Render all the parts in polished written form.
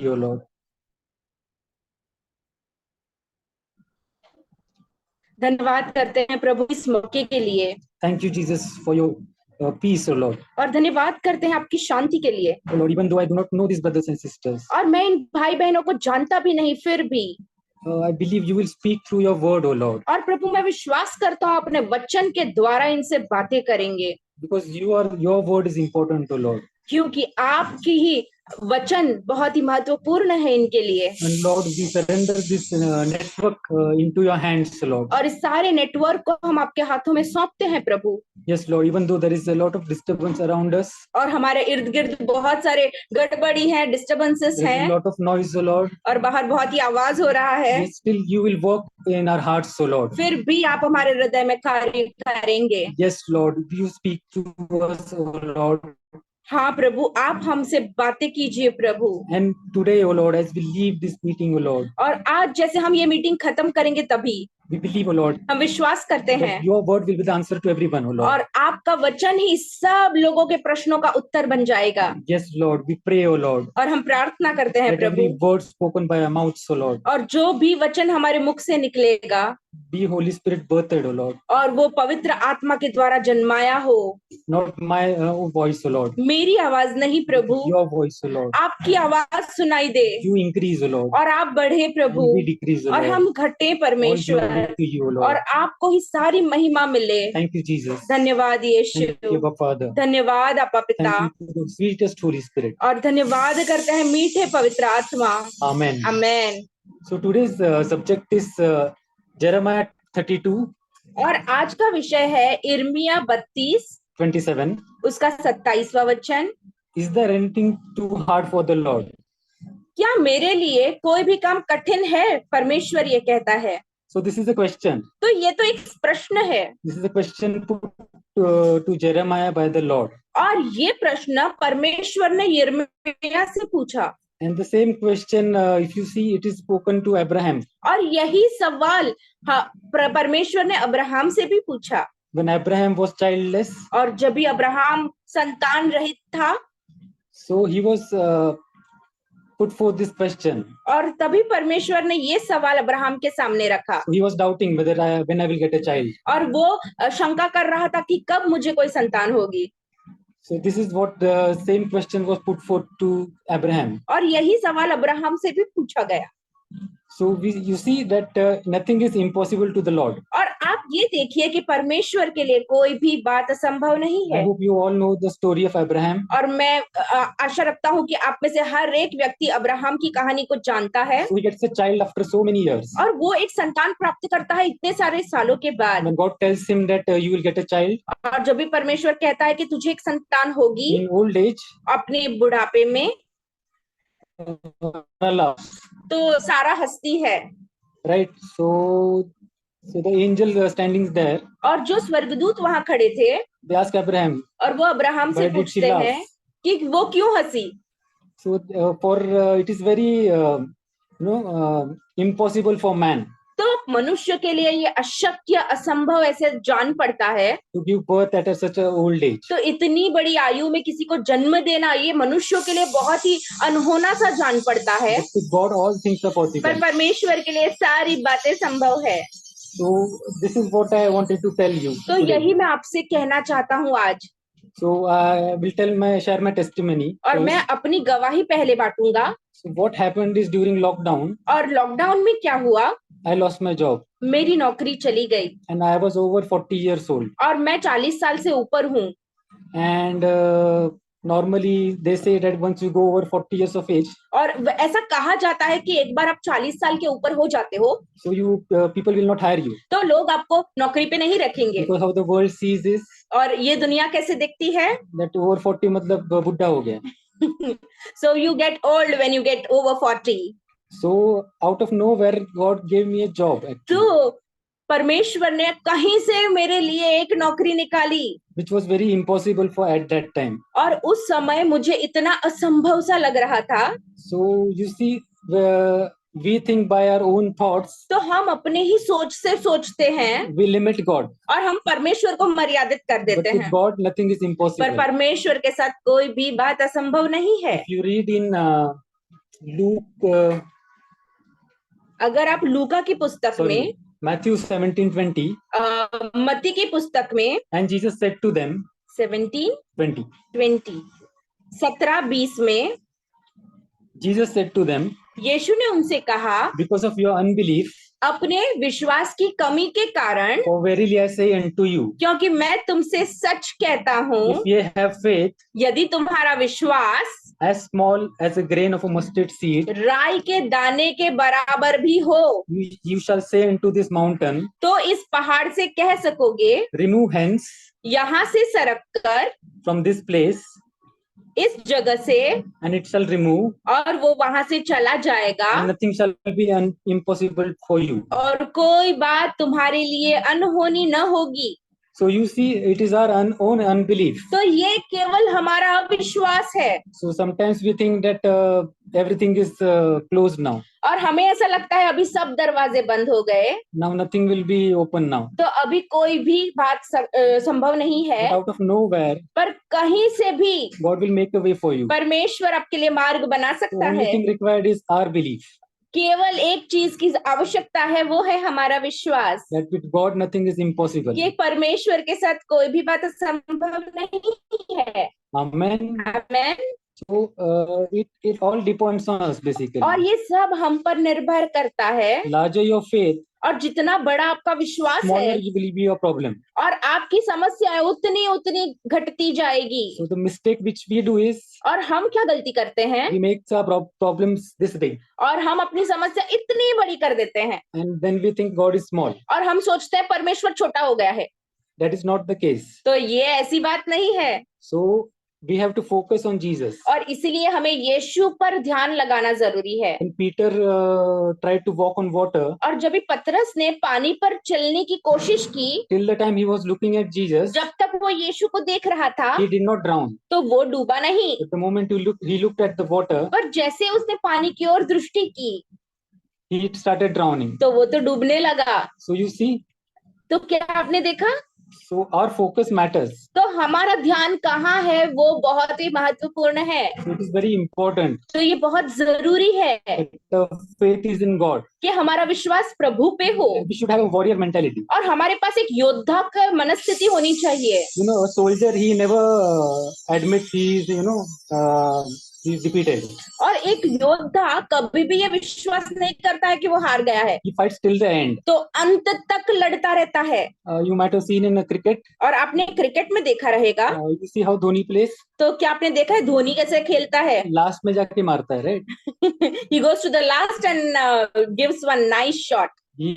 you, O Lord. धन्यवाद करते हैं प्रभु इस मौके के लिए Thank you, Jesus, for your peace, O Lord. और धन्यवाद करते हैं आपकी शांति के लिए। O Lord, even though I do not know these brothers and sisters, और मैं इन भाई बहनों को जानता भी नहीं, फिर भी I believe you will speak through your word, O Lord, और प्रभु मैं विश्वास करता हूँ अपने वचन के द्वारा इनसे बातें करेंगे, because your word is important, O Lord. क्योंकि आपकी ही वचन बहुत ही महत्वपूर्ण है इनके लिए। And Lord, we surrender this network into your hands, Lord. और इस सारे नेटवर्क को हम आपके हाथों में सौंपते हैं प्रभु। Yes, Lord, even though there is a lot of disturbance around us, और हमारे इर्द गिर्द बहुत सारे गड़बड़ी हैं, डिस्टर्बेंसेस there is a हैं lot of noise, O Lord. और बाहर बहुत ही आवाज हो रहा है, Yet still you will work in our hearts, O Lord. फिर भी आप हमारे हृदय में कार्य करेंगे। Yes, Lord, you speak to us, O Lord. हाँ प्रभु, आप हमसे बातें कीजिए प्रभु। And today, O Lord, as we leave this meeting, O Lord, और आज जैसे हम ये मीटिंग खत्म करेंगे तभी we believe, O Lord, हम विश्वास करते हैं that your word will be the answer to everyone, O Lord. और आपका वचन ही सब लोगों के प्रश्नों का उत्तर बन जाएगा। Yes, Lord, we pray, O Lord, और हम प्रार्थना करते हैं that every Prabhu, word spoken by our mouths, O Lord, और जो भी वचन हमारे मुख से निकलेगा be Holy Spirit birthed, O Lord, और वो पवित्र आत्मा के द्वारा जन्माया हो। not my voice, O Lord, मेरी आवाज नहीं प्रभु, your voice, O Lord. आपकी आवाज सुनाई दे You increase, O Lord, और आप बढ़े प्रभु and we decrease, O और Lord. हम घटे All परमेश्वर glory to you, O और Lord. आपको ही सारी महिमा मिले। Thank you, Jesus. धन्यवाद यीशु, Thank you, Abba Father. धन्यवाद आपा पिता, Thank you to the sweetest Holy Spirit. और धन्यवाद करते हैं मीठे पवित्र आत्मा। Amen. Amen. So today's subject is Jeremiah 32, और आज का विषय है इर्मिया 32 27. उसका 27वां वचन। Is there anything too hard for the Lord? क्या मेरे लिए कोई भी काम कठिन है? परमेश्वर ये कहता है। So this is a question. तो ये तो एक प्रश्न है This is a question put to Jeremiah by the Lord. और ये प्रश्न परमेश्वर ने यिर्मयाह से पूछा। And the same question, if you see, it is spoken to Abraham. और यही सवाल परमेश्वर ने अब्राहम से भी पूछा When Abraham was childless, और जब भी अब्राहम संतान रहित था, so he was put forth this question. और तभी परमेश्वर ने ये सवाल अब्राहम के सामने रखा। So he was doubting whether when I will get a child. और वो शंका कर रहा था कि कब मुझे कोई संतान होगी। So this is what the same question was put forth to Abraham. और यही सवाल अब्राहम से भी पूछा गया। So you see that nothing is impossible to the Lord. और आप ये देखिए कि परमेश्वर के लिए कोई भी बात असंभव नहीं I है। hope you all know the story of Abraham. और मैं आशा रखता हूँ कि आप में से हर एक व्यक्ति अब्राहम की कहानी को जानता है। So he gets a child after so many years. और वो एक संतान प्राप्त करता है इतने सारे सालों के बाद। When God tells him that you will get a child और जब भी परमेश्वर कहता है कि तुझे एक संतान होगी in old age, अपने बुढ़ापे में, Allah, तो सारा हंसती है। right? So the angel standing there, और जो स्वर्गदूत वहां खड़े थे, they ask Abraham, और वो अब्राहम से why did she पूछते laugh? हैं कि वो क्यों हंसी। So for it is very impossible for man तो मनुष्य के लिए ये अशक्य असंभव ऐसे जान पड़ता है। to give birth at such a old age. तो इतनी बड़ी आयु में किसी को जन्म देना ये मनुष्यों के लिए बहुत ही अनहोना सा जान पड़ता है। But with God all things are possible. पर परमेश्वर के लिए सारी बातें संभव है। So this is what I wanted to tell you. तो today. यही मैं आपसे कहना चाहता हूँ आज। So I will share my testimony. और मैं अपनी गवाही पहले बांटूंगा। So what happened is during lockdown, और लॉकडाउन में क्या हुआ, I lost my job मेरी नौकरी चली गई and I was over 40 years old. और मैं 40 साल से ऊपर हूँ। And normally they say that once you go over 40 years of age, और ऐसा कहा जाता है कि एक बार आप 40 साल के ऊपर हो जाते हो so you people will not hire you तो लोग आपको नौकरी पे नहीं रखेंगे। because how the world sees is और ये दुनिया कैसे देखती है, that over 40 मतलब बुढ़ा हो गया. so you get old when you get over 40. So out of nowhere God gave me a job actually, तो परमेश्वर ने कहीं से मेरे लिए एक नौकरी निकाली, which was very impossible for at that time. और उस समय मुझे इतना असंभव सा लग रहा था। So you see, we think by our own thoughts, तो हम अपने ही सोच से सोचते हैं we limit God. और हम परमेश्वर को मर्यादित कर But देते with हैं। God, nothing is पर impossible. परमेश्वर के साथ कोई भी बात असंभव नहीं है। If you read in Luke, अगर आप लूका की पुस्तक में, sorry, Matthew 17:20, मत्ती की पुस्तक में and Jesus said to them, 17:20 20, 17:20 में Jesus said to them, यीशु ने उनसे कहा, because of your unbelief, अपने विश्वास की कमी के कारण, for verily I say unto you, क्योंकि मैं तुमसे सच कहता if हूँ, ye have faith यदि तुम्हारा विश्वास as small as a grain of a mustard seed, राई के दाने के बराबर भी हो, you shall say unto this mountain, तो इस पहाड़ से कह सकोगे, remove hence यहाँ से सरक कर from this place, इस जगह से, and it shall remove, और वो वहां से चला जाएगा, and nothing shall be impossible for you. और कोई बात तुम्हारे लिए अनहोनी न होगी। So you see, it is our own unbelief. तो ये केवल हमारा अविश्वास है। So sometimes we think that everything is closed now. और हमें ऐसा लगता है अभी सब दरवाजे बंद हो गए, Now nothing will be open now. तो अभी कोई भी बात संभव नहीं But है। out of nowhere, पर कहीं से भी God will make a way for you. परमेश्वर आपके लिए मार्ग बना The सकता only है। thing required is our belief. केवल एक चीज की आवश्यकता है, वो है हमारा विश्वास That with God nothing is impossible. कि परमेश्वर के साथ कोई भी बात असंभव नहीं है। Amen. Amen. So it all depends on us basically. और ये सब हम पर निर्भर करता है, Larger your faith, और जितना बड़ा आपका विश्वास smaller है, will be your problem. और आपकी समस्याएं उतनी उतनी घटती जाएगी। So the mistake which we do is और हम क्या गलती करते हैं, we make our problems this big, और हम अपनी समस्या इतनी बड़ी कर देते हैं, and then we think God is small. और हम सोचते हैं परमेश्वर छोटा हो गया है। That is not the case. तो ये ऐसी बात नहीं है। So we have to focus on Jesus. और इसीलिए हमें यीशु पर ध्यान लगाना जरूरी है। When Peter tried to walk on water, और जब भी पतरस ने पानी पर चलने की कोशिश की, till the time he was looking at Jesus, जब तक वो यीशु को देख रहा था, he did not drown. तो वो डूबा नहीं। But the moment he looked at the water, पर जैसे उसने पानी की ओर दृष्टि की, he started drowning. तो वो तो डूबने लगा। So you see, तो क्या आपने देखा? so our focus matters. तो हमारा ध्यान कहाँ है, वो बहुत ही महत्वपूर्ण है। So it is very important तो ये बहुत जरूरी है that the faith is in God. कि हमारा विश्वास प्रभु पे हो, We should have a warrior mentality. और हमारे पास एक योद्धा का मनस्थिति होनी चाहिए। You know, a soldier, he never admits he is, he is defeated. और एक योद्धा कभी भी ये विश्वास नहीं करता है कि वो हार गया है, He fights till the end. तो अंत तक लड़ता रहता है। You might have seen in a cricket. और आपने क्रिकेट में देखा रहेगा, You see how Dhoni plays. तो क्या आपने देखा है धोनी कैसे खेलता है? Last में जाके मारता है, right? He goes to the last and gives one nice shot. He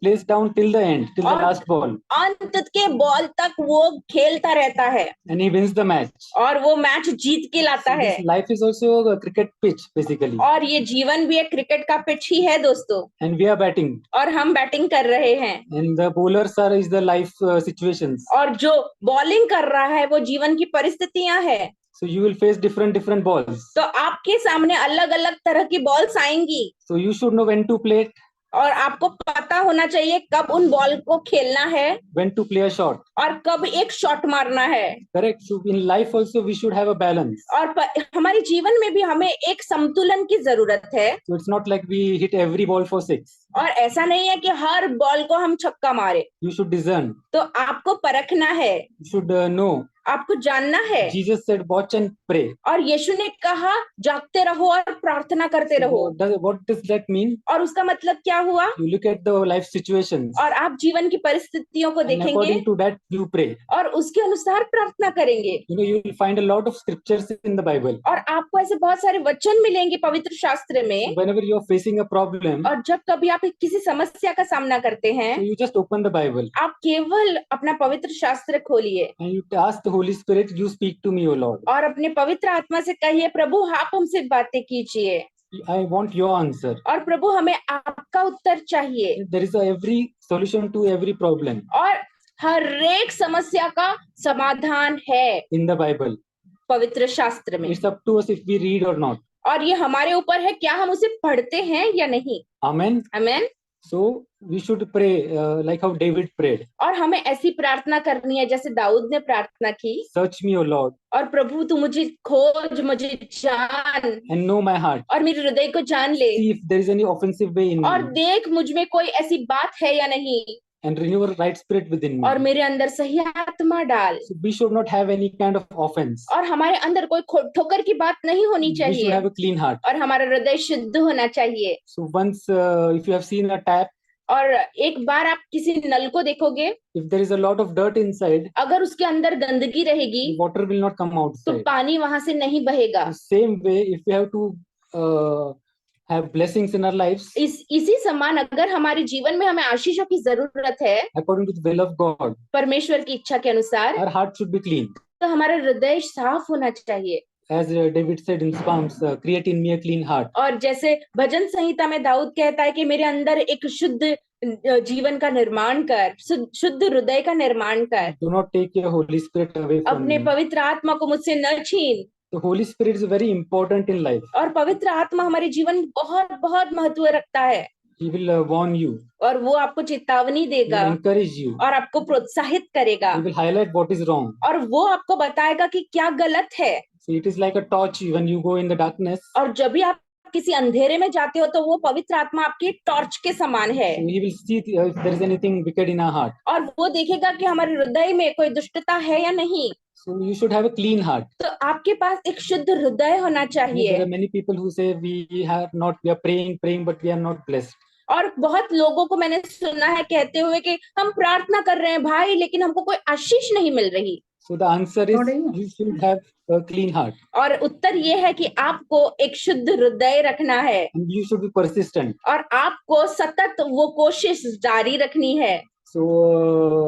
plays down till the end, till the और last ball, अंत के बॉल तक वो खेलता रहता है, and he wins the match. और वो मैच जीत के लाता So है। this life is also a cricket pitch basically, और ये जीवन भी एक क्रिकेट का पिच ही है दोस्तों, and we are batting, और हम बैटिंग कर रहे हैं, and the bowlers are is the life situations. और जो बॉलिंग कर रहा है वो जीवन की परिस्थितियां हैं। So you will face different balls. तो आपके सामने अलग अलग तरह की बॉल्स आएंगी, So you should know when to play it, और आपको पता होना चाहिए कब उन बॉल को खेलना है, when to play a shot. और कब एक शॉट मारना है। Correct. So in life also we should have a balance. और हमारे जीवन में भी हमें एक संतुलन की जरूरत है। So it's not like we hit every ball for six. और ऐसा नहीं है कि हर बॉल को हम छक्का मारे। You should discern. तो आपको परखना है, You should know. आपको जानना है। Jesus said, "Watch and pray." और यीशु ने कहा जागते रहो और प्रार्थना करते रहो। What does that mean? और उसका मतलब क्या हुआ? You look at the life situations, और आप जीवन की परिस्थितियों को and देखेंगे, according to that you pray. और उसके अनुसार प्रार्थना करेंगे। You know, you will find a lot of scriptures in the Bible. और आपको ऐसे बहुत सारे वचन मिलेंगे पवित्र शास्त्र में। Whenever you are facing a problem, और जब कभी आप किसी समस्या का सामना करते हैं, so you just open the Bible आप केवल अपना पवित्र शास्त्र खोलिए and you ask the Holy Spirit, "You speak to me, O Lord. और अपने पवित्र आत्मा से कहिए, प्रभु आप हमसे बातें कीजिए, I want your answer." और प्रभु हमें आपका उत्तर चाहिए। There is every solution to every problem और हर एक समस्या का समाधान है in the Bible. पवित्र शास्त्र में। It's up to us if we read or not. और ये हमारे ऊपर है, क्या हम उसे पढ़ते हैं या नहीं। Amen. Amen. So we should pray like how David prayed. और हमें ऐसी प्रार्थना करनी है जैसे दाऊद ने प्रार्थना की। Search me, O Lord, और प्रभु तू मुझे खोज, मुझे जान and know my heart. और मेरे हृदय को जान ले See if there is any offensive way in और me, देख मुझ में कोई ऐसी बात है या नहीं and renew a right spirit within me. और मेरे अंदर सही आत्मा डाल। So we should not have any kind of offense. और हमारे अंदर कोई ठोकर की बात नहीं होनी We should चाहिए have a clean heart. और हमारा हृदय शुद्ध होना चाहिए। So once if you have seen a tap, और एक बार आप किसी नल को देखोगे, if there is a lot of dirt inside, अगर उसके अंदर गंदगी रहेगी the water will not come तो outside. पानी वहां से नहीं बहेगा। The same way, if we have to have blessings in our lives, इसी समान अगर हमारे जीवन में हमें आशीषों की जरूरत है according to the will of God, परमेश्वर की इच्छा के अनुसार, our heart should be clean. तो हमारा हृदय साफ होना चाहिए। As David said in Psalms, create in me a clean heart. और जैसे भजन संहिता में दाऊद कहता है कि मेरे अंदर एक शुद्ध जीवन का निर्माण कर, शुद्ध हृदय का निर्माण कर। Do not take your Holy Spirit away from अपने me. पवित्र आत्मा को मुझसे न छीन। The Holy Spirit is very important in life. और पवित्र आत्मा हमारे जीवन में बहुत बहुत महत्व रखता है। He will warn you. और वो आपको चेतावनी He देगा will encourage you. और आपको प्रोत्साहित करेगा He will highlight what is wrong. और वो आपको बताएगा कि क्या गलत है। So it is like a torch when you go in the darkness. और जब भी आप किसी अंधेरे में जाते हो तो वो पवित्र आत्मा आपकी टॉर्च के समान है। So he will see if there is anything wicked in our heart. और वो देखेगा कि हमारे हृदय में कोई दुष्टता है या नहीं। So you should have a clean heart. तो आपके पास एक शुद्ध हृदय होना There चाहिए। are many people who say we are praying, but we are not blessed. और बहुत लोगों को मैंने सुना है कहते हुए कि हम प्रार्थना कर रहे हैं भाई, लेकिन हमको कोई आशीष नहीं मिल रही। So the answer is you should have a clean heart. और उत्तर ये है कि आपको एक शुद्ध हृदय रखना है And you should be persistent. और आपको सतत वो कोशिश जारी रखनी है। So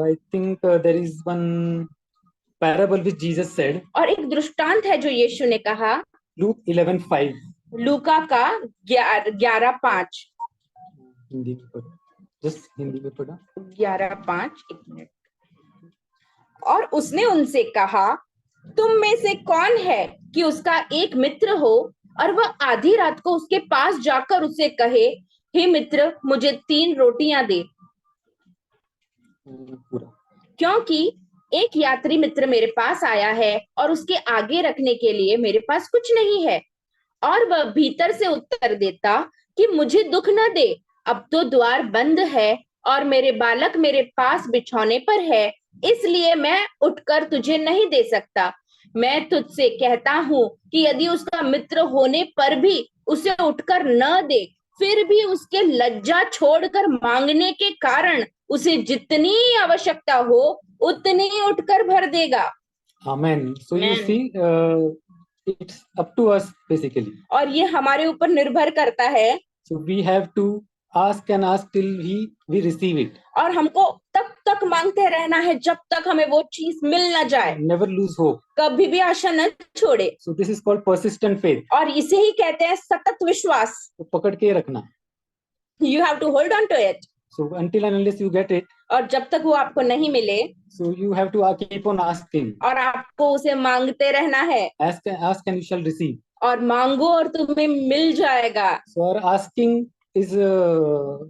I think there is one parable which Jesus said. और एक दृष्टांत है जो यीशु ने कहा, Luke 11:5. लूका का 11:5। हिंदी में पढ़ो, just हिंदी में पढ़ो। 11:5, एक मिनट। और उसने उनसे कहा, तुम में से कौन है कि उसका एक मित्र हो और वह आधी रात को उसके पास जाकर उसे कहे, हे मित्र मुझे 3 रोटियां दे, पूरा। क्योंकि एक यात्री मित्र मेरे पास आया है और उसके आगे रखने के लिए मेरे पास कुछ नहीं है। और वह भीतर से उत्तर देता कि मुझे दुख न दे, अब तो द्वार बंद है और मेरे बालक मेरे पास बिछौने पर है, इसलिए मैं उठकर तुझे नहीं दे सकता। मैं तुझसे कहता हूं कि यदि उसका मित्र होने पर भी उसे उठकर न दे, फिर भी उसके लज्जा छोड़कर मांगने के कारण उसे जितनी आवश्यकता हो उतनी उठकर भर देगा। Amen. So you Amen. see, it's up to us basically. और ये हमारे ऊपर निर्भर करता है। So we have to ask and ask till we receive it. और हमको तब तक मांगते रहना है जब तक हमें वो चीज मिल न जाए। Never lose hope. कभी भी आशा न छोड़े। So this is called persistent faith. और इसे ही कहते हैं सतत विश्वास। तो पकड़ के रखना। You have to hold on to it. So until and unless you get it, और जब तक वो आपको नहीं मिले, so you have to keep on asking. और आपको उसे मांगते रहना है। Ask and you shall receive. और मांगो और तुम्हें मिल जाएगा। So our asking is a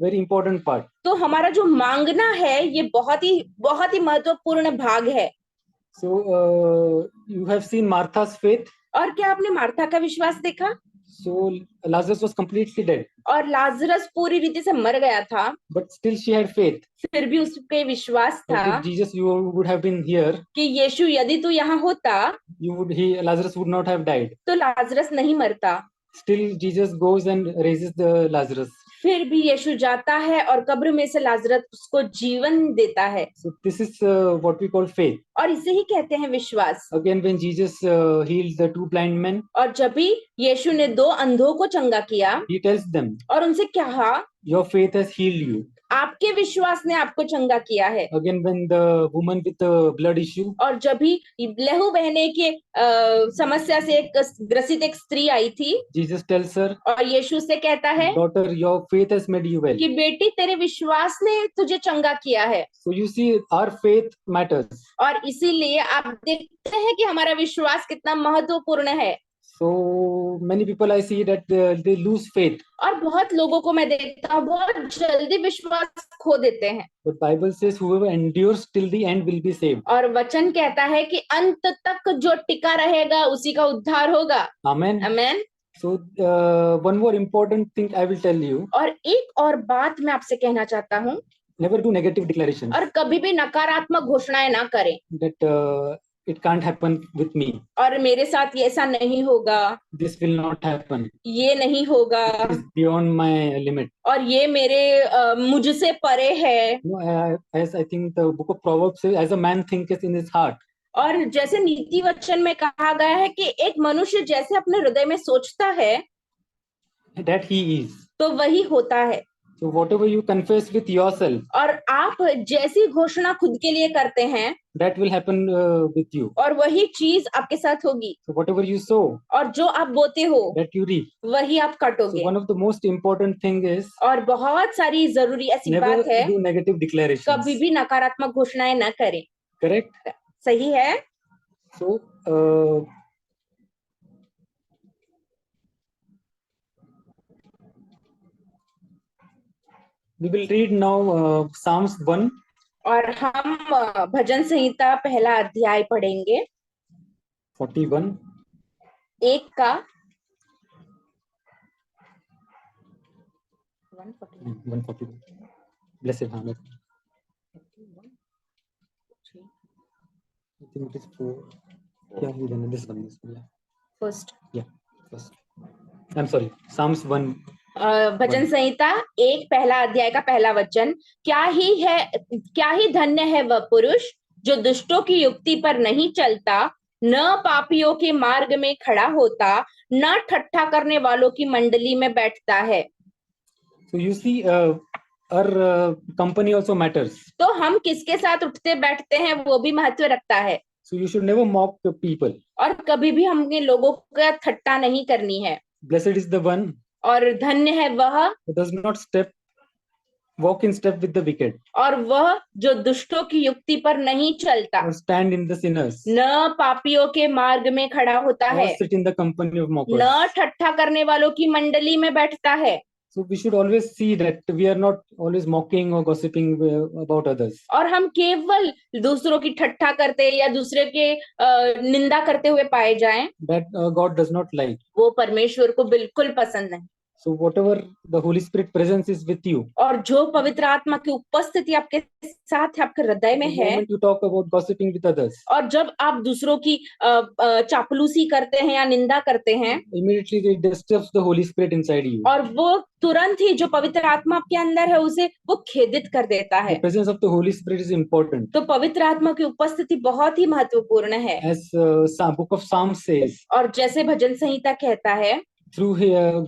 very important part. तो हमारा जो मांगना है ये बहुत ही महत्वपूर्ण भाग है। So you have seen Martha's faith. और क्या आपने मार्था का विश्वास देखा? So Lazarus was completely dead. और लाजरस पूरी रीति से मर गया था, but still she had faith. फिर भी उस पे विश्वास था If Jesus you would have been here, कि यीशु यदि तू यहाँ होता Lazarus would not have died. तो लाजरस नहीं मरता। Still Jesus goes and raises the Lazarus. फिर भी यीशु जाता है और कब्र में से लाजरस उसको जीवन देता है। So this is what we call faith. और इसे ही कहते हैं विश्वास। Again when Jesus healed the 2 blind men, और जब भी यीशु ने 2 अंधों को चंगा किया, he tells them, और उनसे कहा, your faith has healed you. आपके विश्वास ने आपको चंगा किया है। Again when the woman with the blood issue, और जब भी लहू बहने के समस्या से ग्रसित एक स्त्री आई थी, Jesus tells her, और यीशु से कहता है, daughter your faith has made you well. कि बेटी तेरे विश्वास ने तुझे चंगा किया है। So you see our faith matters. और इसीलिए आप देखते हैं कि हमारा विश्वास कितना महत्वपूर्ण है। So many people I see that they lose faith. और बहुत लोगों को मैं देखता हूँ बहुत जल्दी विश्वास खो देते हैं। But Bible says whoever endures till the end will be saved. और वचन कहता है कि अंत तक जो टिका रहेगा उसी का उद्धार होगा। Amen. Amen. So one more important thing I will tell you. और एक और बात मैं आपसे कहना चाहता हूँ, Never do negative declarations. और कभी भी नकारात्मक घोषणाएं ना करें। That it can't happen with me. और मेरे साथ ये ऐसा नहीं होगा, This will not happen. ये नहीं होगा, It is beyond my limit. और ये मेरे मुझसे परे है। No, as I think the book of Proverbs says, as a man thinketh in his heart. और जैसे नीति वचन में कहा गया है कि एक मनुष्य जैसे अपने हृदय में सोचता है that he is. तो वही होता है। So whatever you confess with yourself, और आप जैसी घोषणा खुद के लिए करते हैं that will happen with you. और वही चीज आपके साथ होगी। So whatever you sow, और जो आप बोते हो that you reap. वही आप So काटोगे। one of the most important thing is और बहुत सारी जरूरी ऐसी never बात है, do negative declarations. कभी भी नकारात्मक घोषणाएं न करें। Correct? सही है। So we will read now Psalms 1. और हम भजन संहिता पहला अध्याय पढ़ेंगे 41. एक का 141. Blessed Hamid. I think it is 4. Yeah, this one. Yeah. First. Yeah, first. I'm sorry. Psalms 1. भजन संहिता एक पहला अध्याय का पहला वचन, क्या ही धन्य है वह पुरुष जो दुष्टों की युक्ति पर नहीं चलता, न पापियों के मार्ग में खड़ा होता, न ठट्ठा करने वालों की मंडली में बैठता है। So you see, our company also matters. तो हम किसके साथ उठते बैठते हैं वो भी महत्व रखता है। So you should never mock the people. और कभी भी हमने लोगों का ठट्टा नहीं करनी है। Blessed is the one और धन्य है वह who does not walk in step with the wicked, और वह जो दुष्टों की युक्ति पर नहीं चलता, or stand in the sinners, न पापियों के मार्ग में खड़ा होता or है, sit in the company of mockers. न ठट्ठा करने वालों की मंडली में बैठता है। So we should always see that we are not always mocking or gossiping about others. और हम केवल दूसरों की ठट्ठा करते या दूसरे के निंदा करते हुए पाए जाएं, That God does not like. वो परमेश्वर को बिल्कुल पसंद नहीं। So whatever the Holy Spirit presence is with you, और जो पवित्र आत्मा की उपस्थिति आपके साथ है, आपके हृदय में the है, moment you talk about gossiping with others, और जब आप दूसरों की चापलूसी करते हैं या निंदा करते हैं, immediately it disturbs the Holy Spirit inside you. और वो तुरंत ही जो पवित्र आत्मा आपके अंदर है उसे वो खेदित कर देता है। The presence of the Holy Spirit is important. तो पवित्र आत्मा की उपस्थिति बहुत ही महत्वपूर्ण है। As book of Psalms says, और जैसे भजन संहिता कहता है, through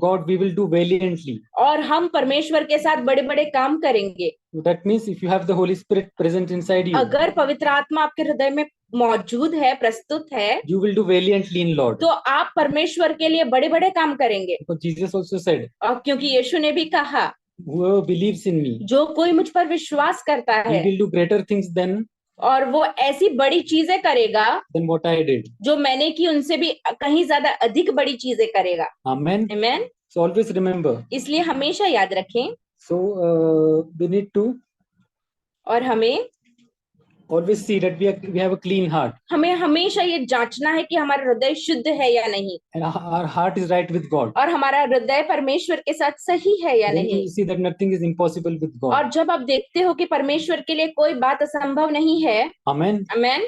God we will do valiantly. और हम परमेश्वर के साथ बड़े बड़े काम करेंगे। That means if you have the Holy Spirit present inside you, अगर पवित्र आत्मा आपके हृदय में मौजूद है, प्रस्तुत है, you will do valiantly in Lord. तो आप परमेश्वर के लिए बड़े बड़े काम करेंगे। Because Jesus also said, और क्योंकि यीशु ने भी कहा, whoever believes in me, जो कोई मुझ पर विश्वास करता he है, will do greater things than और वो ऐसी बड़ी चीजें करेगा what I did. जो मैंने की उनसे भी कहीं ज्यादा अधिक बड़ी चीजें करेगा। Amen. आमेन। So always remember. इसलिए हमेशा याद रखें। So we need to और हमें always see that we have a clean heart. हमें हमेशा ये जांचना है कि हमारा हृदय शुद्ध है या नहीं, And our heart is right with God. और हमारा हृदय परमेश्वर के साथ सही है या Then नहीं। you see that nothing is impossible with God. और जब आप देखते हो कि परमेश्वर के लिए कोई बात असंभव नहीं है। Amen. Amen.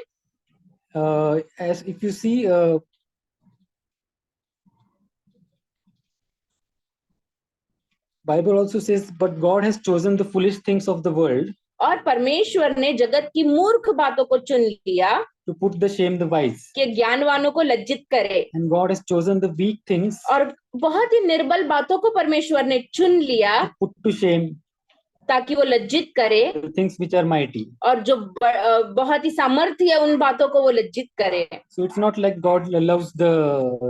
As if you see Bible also says, but God has chosen the foolish things of the world और परमेश्वर ने जगत की मूर्ख बातों को चुन लिया to put the shame the wise. कि ज्ञानवानों को लज्जित करे। And God has chosen the weak things और बहुत ही निर्बल बातों को परमेश्वर ने चुन लिया to put to shame ताकि वो लज्जित करे, the things which are mighty. और जो बहुत ही सामर्थ्य है उन बातों को वो लज्जित करे। So it's not like God loves the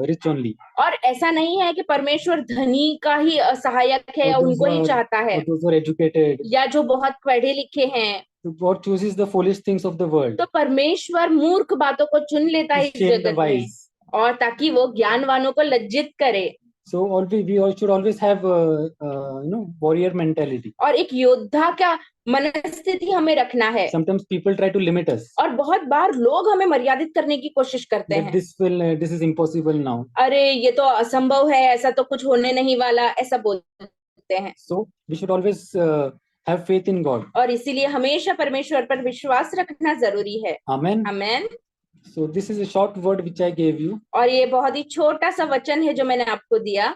rich only. और ऐसा नहीं है कि परमेश्वर धनी का ही सहायक है या उनको ही चाहता है, Or those who are educated. या जो बहुत पढ़े लिखे हैं। So God chooses the foolish things of the world तो परमेश्वर मूर्ख बातों को चुन लेता है to इस shame the जगत में, wise. और ताकि वो ज्ञानवानों को लज्जित करे। So we all should always have warrior mentality. और एक योद्धा का मनस्थिति हमें रखना है। Sometimes people try to limit us. और बहुत बार लोग हमें मर्यादित करने की कोशिश करते That हैं। this is impossible now. अरे ये तो असंभव है, ऐसा तो कुछ होने नहीं वाला, ऐसा बोलते हैं। So we should always have faith in God. और इसीलिए हमेशा परमेश्वर पर विश्वास रखना जरूरी है। Amen. Amen. So this is a short word which I gave you. और ये बहुत ही छोटा सा वचन है जो मैंने आपको दिया।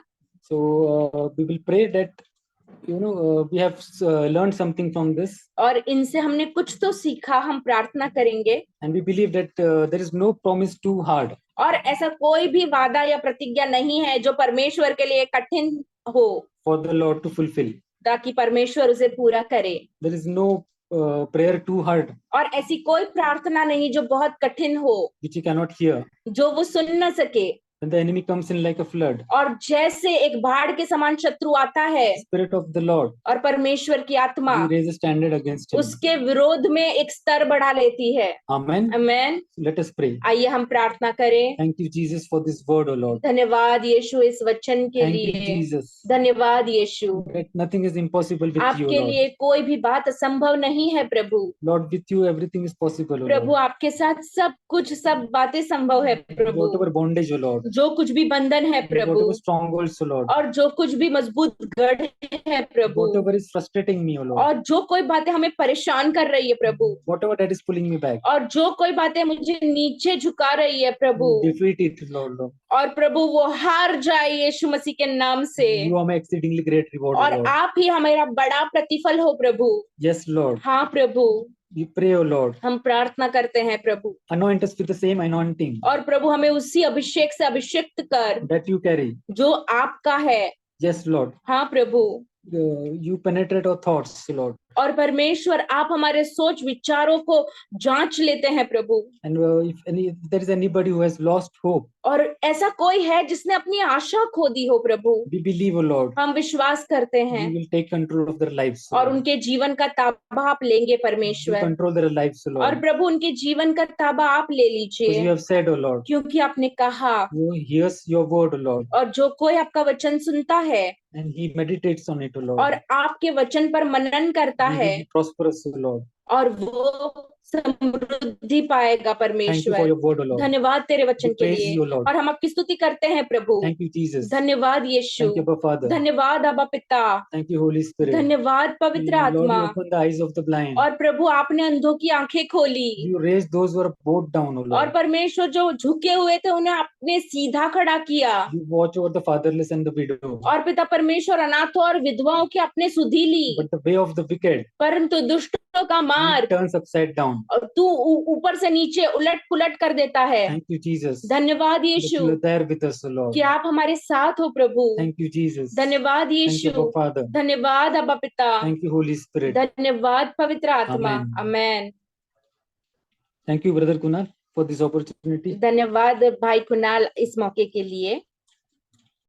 So we will pray that we have learned something from this. और इनसे हमने कुछ तो सीखा, हम प्रार्थना करेंगे। And we believe that there is no promise too hard. और ऐसा कोई भी वादा या प्रतिज्ञा नहीं है जो परमेश्वर के लिए कठिन हो For the Lord to fulfill. ताकि परमेश्वर उसे पूरा करे। There is no prayer too hard. और ऐसी कोई प्रार्थना नहीं जो बहुत कठिन हो, Which you cannot hear. जो वो सुन न सके। When the enemy comes in like a flood. और जैसे एक बाढ़ के समान शत्रु आता है, Spirit of the Lord. और परमेश्वर की आत्मा He raises a standard against him. उसके विरोध में एक स्तर बढ़ा लेती है। Amen. आमेन। Let us pray. आइए हम प्रार्थना करें। Thank you Jesus for this word, O Lord. धन्यवाद यीशु इस वचन के Thank you लिए। Jesus. धन्यवाद यीशु। That nothing is impossible with you, आपके Lord. लिए कोई भी बात असंभव नहीं है प्रभु। Lord, with you everything is possible, O Prabhu Lord. आपके साथ सब बातें संभव है प्रभु। Whatever bondage, O Lord. जो कुछ भी बंधन है प्रभु, Whatever strongholds, O Lord. और जो कुछ भी मजबूत गढ़ है प्रभु, Whatever is frustrating me, O Lord. और जो कोई बातें हमें परेशान कर रही है प्रभु, Whatever that is pulling me back. और जो कोई बातें मुझे नीचे झुका रही है प्रभु, Defeat it, Lord. और प्रभु वो हार जाए यीशु मसीह के नाम से। You are my exceedingly great reward, O और Lord. आप ही हमारा बड़ा प्रतिफल हो प्रभु। Yes, Lord. हाँ प्रभु, We pray, O Lord. हम प्रार्थना करते हैं प्रभु। Anoint us with the same anointing और प्रभु हमें उसी अभिषेक से अभिषिक्त कर that you carry. जो आपका है। Yes, Lord. हाँ प्रभु, You penetrate our thoughts, Lord. और परमेश्वर आप हमारे सोच विचारों को जांच लेते हैं प्रभु। And if there is anybody who has lost hope, और ऐसा कोई है जिसने अपनी आशा खो दी हो प्रभु, we believe, O Lord. हम विश्वास करते हैं You will take control of their lives, O और Lord. उनके जीवन का ताबा आप लेंगे You परमेश्वर। control their lives, O और Lord. प्रभु उनके जीवन का ताबा आप ले Because you लीजिए, have said, O Lord, क्योंकि आपने कहा। who hears your word, O Lord, और जो कोई आपका वचन सुनता है and he meditates on it, O Lord, और आपके वचन पर मनन करता he है, will be prosperous, O Lord. और वो समृद्धि पाएगा Thank you for परमेश्वर। your word, O Lord. धन्यवाद तेरे वचन We के praise लिए, you, Lord. और हम आपकी स्तुति करते हैं प्रभु। Thank you, Jesus. धन्यवाद यीशु। Thank you, Abba Father. धन्यवाद अबा पिता। Thank you, Holy Spirit. धन्यवाद पवित्र Lord, you आत्मा। open the eyes of the blind. और प्रभु आपने अंधों की आंखें खोली, You raised those who are bowed down, O और Lord. परमेश्वर जो झुके हुए थे उन्हें आपने सीधा खड़ा किया। You watch over the fatherless and the widow. और पिता परमेश्वर अनाथों और विधवाओं की आपने सुधि ली, But the way of the wicked, परंतु दुष्टों का he मार्ग turns upside down. और तू ऊपर से नीचे उलट पुलट कर देता है। Thank you, Jesus. धन्यवाद That Yeshu you are there with us, O Lord. कि आप हमारे साथ हो प्रभु। Thank you, Jesus. धन्यवाद Thank you, Yeshu. Abba Father. धन्यवाद अबा पिता। Thank you, Holy Spirit. धन्यवाद पवित्र आत्मा। Amen. Amen. Thank you, Brother Kunal, for this opportunity. धन्यवाद भाई कुणाल इस मौके के लिए।